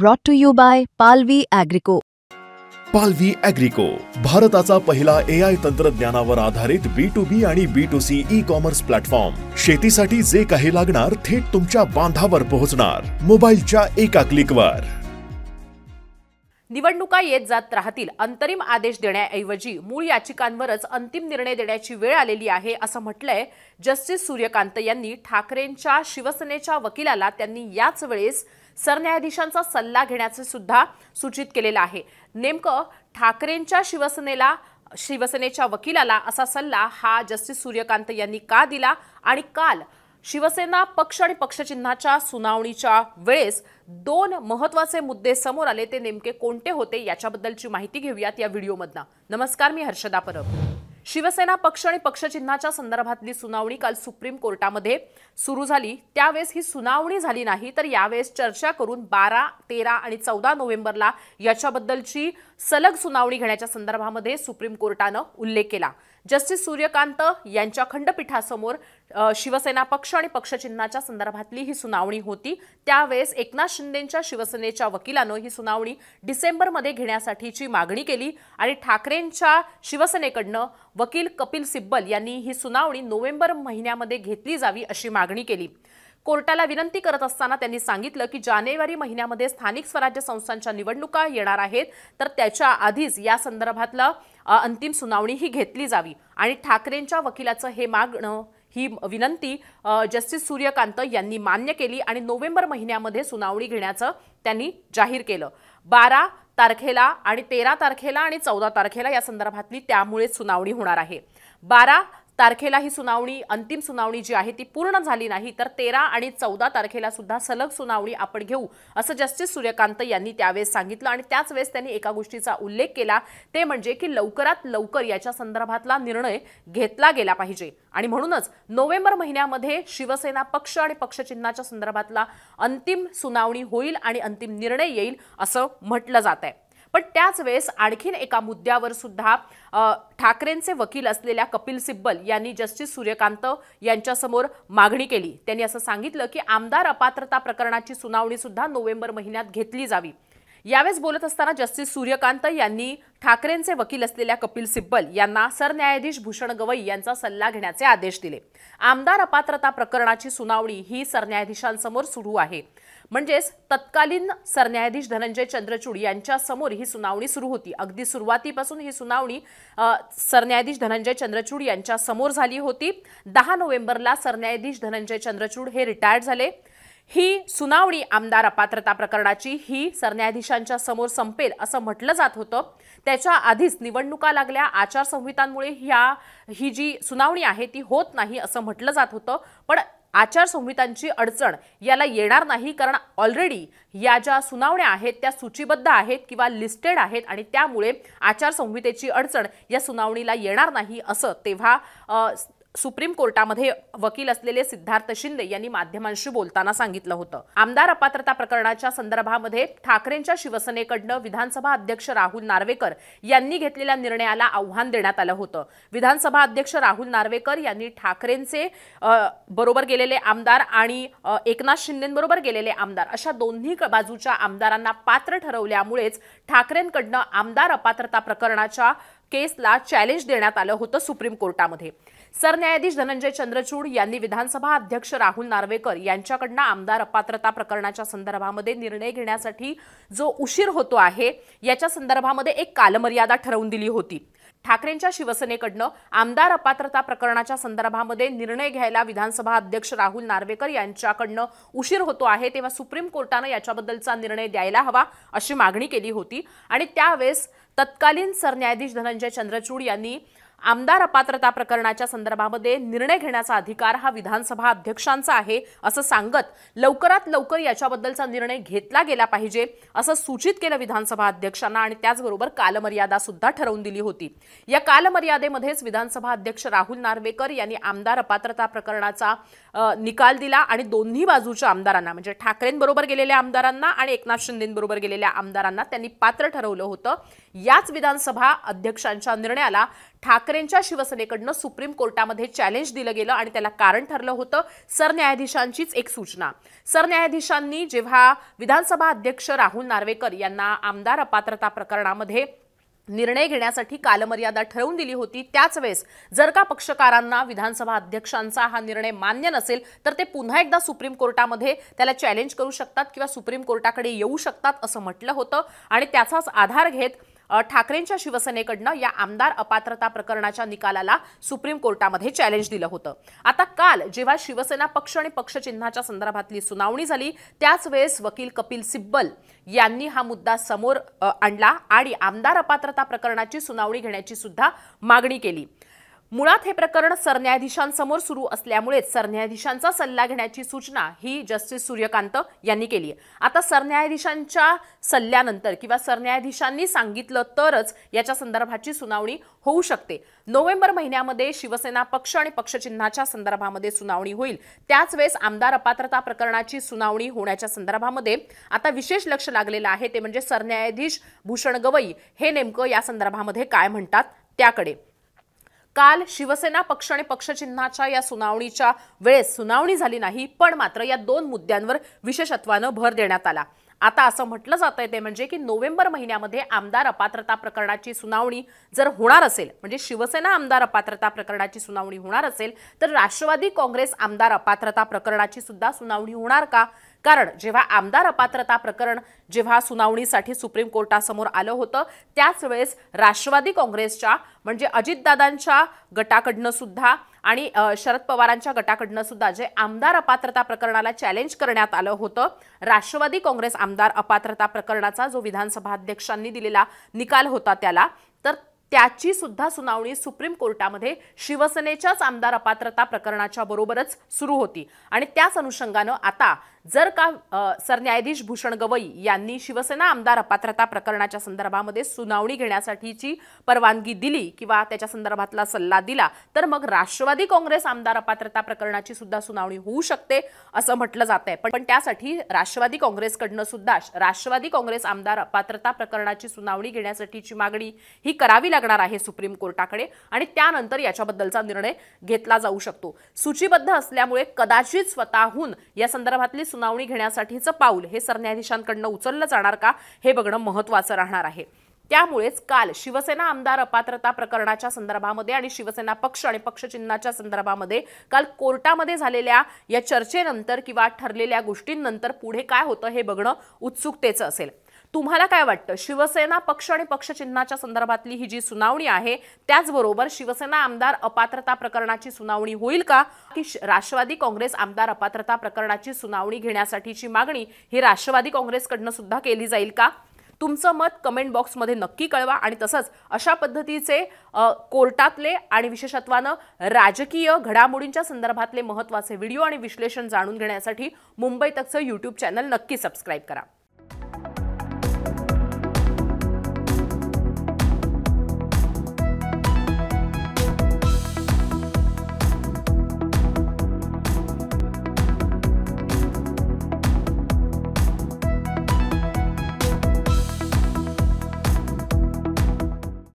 Brought to you by Palvi Agrico. पालवी ॲग्रिको, भारताचा पहिला AI तंत्रज्ञानावर आधारित B2B आणि B2C ई-कॉमर्स प्लॅटफॉर्म. शेतीसाठी जे काही लागणार थेट तुमच्या बांधावर पोहोचणार, मोबाईलच्या एका क्लिकवर. निवडणुका येत जात राहतील. अंतरिम आदेश देण्याऐवजी मूळ याचिकांवरच अंतिम निर्णय देण्याची वेळ आलेली आहे असं म्हटलंय जस्टिस सूर्यकांत यांनी. ठाकरेंच्या शिवसेनेच्या वकिलाला त्यांनी याच वेळेस सरन्यायाधीशांचा सल्ला घेण्याचे सुद्धा सूचित केलेलं आहे. नेमकं ठाकरेंच्या शिवसेनेच्या वकिलाला असा सल्ला हा जस्टिस सूर्यकांत यांनी का दिला आणि काल शिवसेना पक्ष आणि पक्षचिन्हाच्या सुनावणीच्या वेळेस दोन महत्त्वाचे मुद्दे समोर आले, ते नेमके कोणते होते याच्याबद्दलची माहिती घेऊयात या व्हिडिओमधनं. नमस्कार, मी हर्षदा परब. शिवसेना पक्ष आणि पक्षचिन्हाच्या संदर्भातली सुनावणी काल सुप्रीम कोर्टामध्ये सुरू झाली. त्यावेळेस ही सुनावणी झाली नाही, तर यावेळेस चर्चा करून 12, 13 आणि 14 नोव्हेंबरला याच्याबद्दलची सलग सुनावणी घेण्याच्या संदर्भामध्ये सुप्रीम कोर्टानं उल्लेख केला. जस्टिस सूर्यकांत यांच्या खंडपीठासमोर शिवसेना पक्ष आणि पक्षचिन्हाच्या संदर्भातली ही सुनावणी होती. त्यावेळेस एकनाथ शिंदेंच्या शिवसेनेच्या वकिलानं ही सुनावणी डिसेंबरमध्ये घेण्यासाठीची मागणी केली आणि ठाकरेंच्या शिवसेनेकडनं वकील कपिल सिब्बल यांनी ही सुनावणी नोव्हेंबर महिन्यामध्ये घेतली जावी अशी मागणी केली. कोर्टाला विनंती करत असताना त्यांनी सांगितलं की जानेवारी महिन्यामध्ये स्थानिक स्वराज्य संस्थांच्या निवडणुका येणार आहेत, तर त्याच्या आधीच या संदर्भातला अंतिम सुनावणी ही घेतली जावी आणि ठाकरेंच्या वकिलाचं हे मागणं, ही विनंती जस्टिस सूर्यकांत यांनी मान्य केली आणि नोव्हेंबर महिन्यामध्ये सुनावणी घेण्याचं त्यांनी जाहीर केलं. 12 तारखेला आणि 13 तारखेला आणि 14 तारखेला या संदर्भातली त्यामुळे सुनावणी होणार आहे. 12 तारखेला ही सुनावणी, अंतिम सुनावणी जी आहे ती पूर्ण झाली नाही, तर 13 आणि 14 तारखेला सुद्धा सलग सुनावणी आपण घेऊ असं जस्टिस सूर्यकांत यांनी त्यावेळेस सांगितलं. आणि त्याच वेळेस त्यांनी एका गोष्टीचा उल्लेख केला, ते म्हणजे की लवकरात लवकर याच्या संदर्भातला निर्णय घेतला गेला पाहिजे आणि म्हणूनच नोव्हेंबर महिन्यामध्ये शिवसेना पक्ष आणि पक्षचिन्हाच्या संदर्भातला अंतिम सुनावणी होईल आणि अंतिम निर्णय येईल असं म्हटलं जात आहे. पण त्याच वेळेस आणखीन एका मुद्द्यावर सुद्धा ठाकरेंचे वकील असलेल्या कपिल सिब्बल यांनी जस्टिस सूर्यकांत यांच्यासमोर मागणी केली. त्यांनी असं सांगितलं की आमदार अपात्रता प्रकरणाची सुनावणी सुद्धा नोव्हेंबर महिन्यात घेतली जावी. यावेळेस बोलत असताना जस्टिस सूर्यकांत यांनी ठाकरेंचे वकील असलेल्या कपिल सिब्बल यांना सरन्यायाधीश भूषण गवई यांचा सल्ला घेण्याचे आदेश दिले. आमदार अपात्रता प्रकरणाची सुनावणी ही सरन्यायाधीशांसमोर सुरू आहे. म्हणजेच तत्कालीन सरन्यायाधीश धनंजय चंद्रचूड यांच्या समोर ही सुनावणी सुरू होती. अगदी सुरुवातीपासून ही सुनावणी सरन्यायाधीश धनंजय चंद्रचूड यांच्या समोर झाली होती. 10 नोव्हेंबरला सरन्यायाधीश धनंजय चंद्रचूड हे रिटायर्ड झाले. ही सुनावणी आमदार अपात्रता प्रकरणाची ही सरन्यायाधीशांच्या समोर संपेल असं म्हटलं जात होतं. त्याच्या आधीच निवडणुका लागल्या, आचारसंहितांमुळे ही जी सुनावणी आहे ती होत नाही असं म्हटलं जात होतं. पण आचारसंहितांची अडचण याला येणार नाही, कारण ऑलरेडी या ज्या सुनावण्या आहेत त्या सूचीबद्ध आहेत किंवा लिस्टेड आहेत आणि त्यामुळे आचारसंहितेची अडचण या सुनावणीला येणार नाही असं तेव्हा सुप्रीम कोर्टामध्ये वकील असलेले सिद्धार्थ शिंदे यांनी माध्यमांशी बोलताना सांगितलं होतं. आमदार अपात्रता प्रकरणाच्या संदर्भामध्ये ठाकरेंच्या शिवसेनेकडनं विधानसभा अध्यक्ष राहुल नार्वेकर यांनी घेतलेल्या निर्णयाला आव्हान देण्यात आलं होतं. विधानसभा अध्यक्ष राहुल नार्वेकर यांनी ठाकरेंचे बरोबर गेलेले आमदार आणि एकनाथ शिंदेंबरोबर गेलेले आमदार अशा दोन्ही बाजूच्या आमदारांना पात्र ठरवल्यामुळेच ठाकरेंकडनं आमदार अपात्रता प्रकरणाच्या केसला चॅलेंज देण्यात आलं होतं सुप्रीम कोर्टामध्ये. सरन्यायाधीश धनंजय चंद्रचूड यांनी विधानसभा अध्यक्ष राहुल नार्वेकर यांच्याकडनं आमदार अपात्रता प्रकरणाच्या संदर्भामध्ये निर्णय घेण्यासाठी जो उशीर होतो आहे याच्या संदर्भामध्ये एक कालमर्यादा ठरवून दिली होती. ठाकरेंच्या शिवसेनेकडनं आमदार अपात्रता प्रकरणाच्या संदर्भामध्ये निर्णय घ्यायला विधानसभा अध्यक्ष राहुल नार्वेकर यांच्याकडनं उशीर होतो आहे, तेव्हा सुप्रीम कोर्टानं याच्याबद्दलचा निर्णय द्यायला हवा अशी मागणी केली होती. आणि त्यावेळेस तत्कालीन सरन्यायाधीश धनंजय चंद्रचूड यांनी आमदार अपात्रता प्रकरणाच्या संदर्भामध्ये निर्णय घेण्याचा अधिकार हा विधानसभा अध्यक्षांचा आहे असं सांगत लवकरात लवकर याच्याबद्दलचा निर्णय घेतला गेला पाहिजे असं सूचित केलं विधानसभा अध्यक्षांना आणि त्याचबरोबर कालमर्यादा सुद्धा ठरवून दिली होती. या कालमर्यादेमध्येच विधानसभा अध्यक्ष राहुल नार्वेकर यांनी आमदार अपात्रता प्रकरणाचा निकाल दिला आणि दोन्ही बाजूच्या आमदारांना म्हणजे ठाकरेंबरोबर गेलेल्या आमदारांना आणि एकनाथ शिंदेंबरोबर गेलेल्या आमदारांना त्यांनी पात्र ठरवलं होतं. याच विधानसभा अध्यक्षांच्या निर्णयाला ठाकरे ठाकरेंच्या शिवसेनेकडनं सुप्रीम कोर्टामध्ये चॅलेंज दिलं गेलं आणि त्याला कारण ठरलं होतं सरन्यायाधीशांचीच एक सूचना। सरन्यायाधीशांनी जेव्हा विधानसभा अध्यक्ष राहुल नार्वेकर यांना आमदार अपात्रता प्रकरणामध्ये निर्णय घेण्यासाठी कालमर्यादा ठरवून दिली होती, त्याच वेळेस जर का पक्षकारांना विधानसभा अध्यक्षांचा हा निर्णय मान्य नसेल तर ते पुन्हा एकदा सुप्रीम कोर्टामध्ये त्याला चॅलेंज करू शकतात किंवा सुप्रीम कोर्टाकडे येऊ शकतात असं म्हटलं होतं। आणि त्याचाच आधार घेत ठाकरेंच्या शिवसेनेकडनं या आमदार अपात्रता प्रकरणाच्या निकालाला सुप्रीम कोर्टामध्ये चॅलेंज दिलं होतं। आता काल जेव्हा शिवसेना पक्ष आणि पक्षचिन्हाच्या संदर्भातली सुनावणी झाली त्याच वेळेस वकील कपिल सिब्बल यांनी हा मुद्दा समोर आणला आणि आमदार अपात्रता प्रकरणाची सुनावणी घेण्याची सुद्धा मागणी केली। मुळात हे प्रकरण सरन्यायाधीशांसमोर सुरू असल्यामुळे सरन्यायाधीशांचा सल्ला घेण्याची सूचना ही जस्टिस सूर्यकांत यांनी केली आहे। आता सरन्यायाधीशांच्या सल्ल्यानंतर किंवा सरन्यायाधीशांनी सांगितलं तरच याच्या संदर्भाची सुनावणी होऊ शकते। नोव्हेंबर महिन्यामध्ये शिवसेना पक्ष आणि पक्षचिन्हाच्या संदर्भामध्ये सुनावणी होईल, त्याच वेळेस आमदार अपात्रता प्रकरणाची सुनावणी होण्याच्या संदर्भामध्ये आता विशेष लक्ष लागलेलं आहे ते म्हणजे सरन्यायाधीश भूषण गवई हे नेमकं या संदर्भामध्ये काय म्हणतात त्याकडे। काल शिवसेना पक्ष आणि पक्षचिन्हाच्या या सुनावणीच्या वेळेस सुनावणी झाली नाही, पण मात्र या दोन मुद्द्यांवर विशेषत्वानं भर देण्यात आला। आता असं म्हटलं जातंय ते म्हणजे की नोव्हेंबर महिन्यामध्ये आमदार अपात्रता प्रकरणाची सुनावणी जर होणार असेल म्हणजे शिवसेना आमदार अपात्रता प्रकरणाची सुनावणी होणार असेल तर राष्ट्रवादी काँग्रेस आमदार अपात्रता प्रकरणाची सुद्धा सुनावणी होणार का? कारण जेव्हा आमदार अपात्रता प्रकरण जेव्हा सुनावणीसाठी सुप्रीम कोर्टासमोर आलं होतं त्याच वेळेस राष्ट्रवादी काँग्रेसच्या म्हणजे अजितदादांच्या गटाकडनं सुद्धा आणि शरद पवारांच्या गटाकडनं सुद्धा जे आमदार अपात्रता प्रकरणाला चॅलेंज करण्यात आलं होतं, राष्ट्रवादी काँग्रेस आमदार अपात्रता प्रकरणाचा जो विधानसभा अध्यक्षांनी दिलेला निकाल होता त्याला, तर त्याची सुद्धा सुनावणी सुप्रीम कोर्टामध्ये शिवसेनेच्याच आमदार अपात्रता प्रकरणाच्या बरोबरच सुरू होती। आणि त्याच अनुषंगानं आता जर का सरन्यायाधीश भूषण गवई यांनी शिवसेना आमदार अपात्रता प्रकरणाच्या संदर्भामध्ये सुनावणी घेण्यासाठीची परवानगी दिली किंवा त्याच्या संदर्भातला सल्ला दिला तर मग राष्ट्रवादी काँग्रेस आमदार अपात्रता प्रकरणाची सुद्धा सुनावणी होऊ शकते असं म्हटलं जातंय। पण त्यासाठी राष्ट्रवादी काँग्रेसकडनं सुद्धा राष्ट्रवादी काँग्रेस आमदार अपात्रता प्रकरणाची सुनावणी घेण्यासाठीची मागणी ही करावी लागणार आहे सुप्रीम कोर्टाकडे आणि त्यानंतर याच्याबद्दलचा निर्णय घेतला जाऊ शकतो। सूचीबद्ध असल्यामुळे कदाचित स्वतःहून या संदर्भातली सुनावणी घेण्यासाठीचं पाऊल हे सरन्यायाधीशांकडनं उचललं जाणार का हे बघणं महत्त्वाचं राहणार आहे। त्यामुळेच काल शिवसेना आमदार अपात्रता प्रकरणाच्या संदर्भामध्ये आणि शिवसेना पक्ष आणि पक्षचिन्हाच्या संदर्भामध्ये काल कोर्टामध्ये झालेल्या या चर्चेनंतर किंवा ठरलेल्या गोष्टींनंतर पुढे काय होतं हे बघणं उत्सुकतेचं असेल। तुम्हाला काय वाटतं? शिवसेना पक्ष आणि पक्षचिन्हाच्या संदर्भातली ही जी सुनावणी आहे त्याचबरोबर शिवसेना आमदार अपात्रता प्रकरणाची सुनावणी होईल का की राष्ट्रवादी काँग्रेस आमदार अपात्रता प्रकरणाची सुनावणी घेण्यासाठीची मागणी ही राष्ट्रवादी काँग्रेसकडनं सुद्धा केली जाईल का? तुमचं मत कमेंट बॉक्समध्ये नक्की कळवा आणि तसंच अशा पद्धतीचे कोर्टातले आणि विशेषत्वानं राजकीय घडामोडींच्या संदर्भातले महत्त्वाचे व्हिडिओ आणि विश्लेषण जाणून घेण्यासाठी मुंबई तकचं YouTube चॅनल नक्की सबस्क्राईब करा।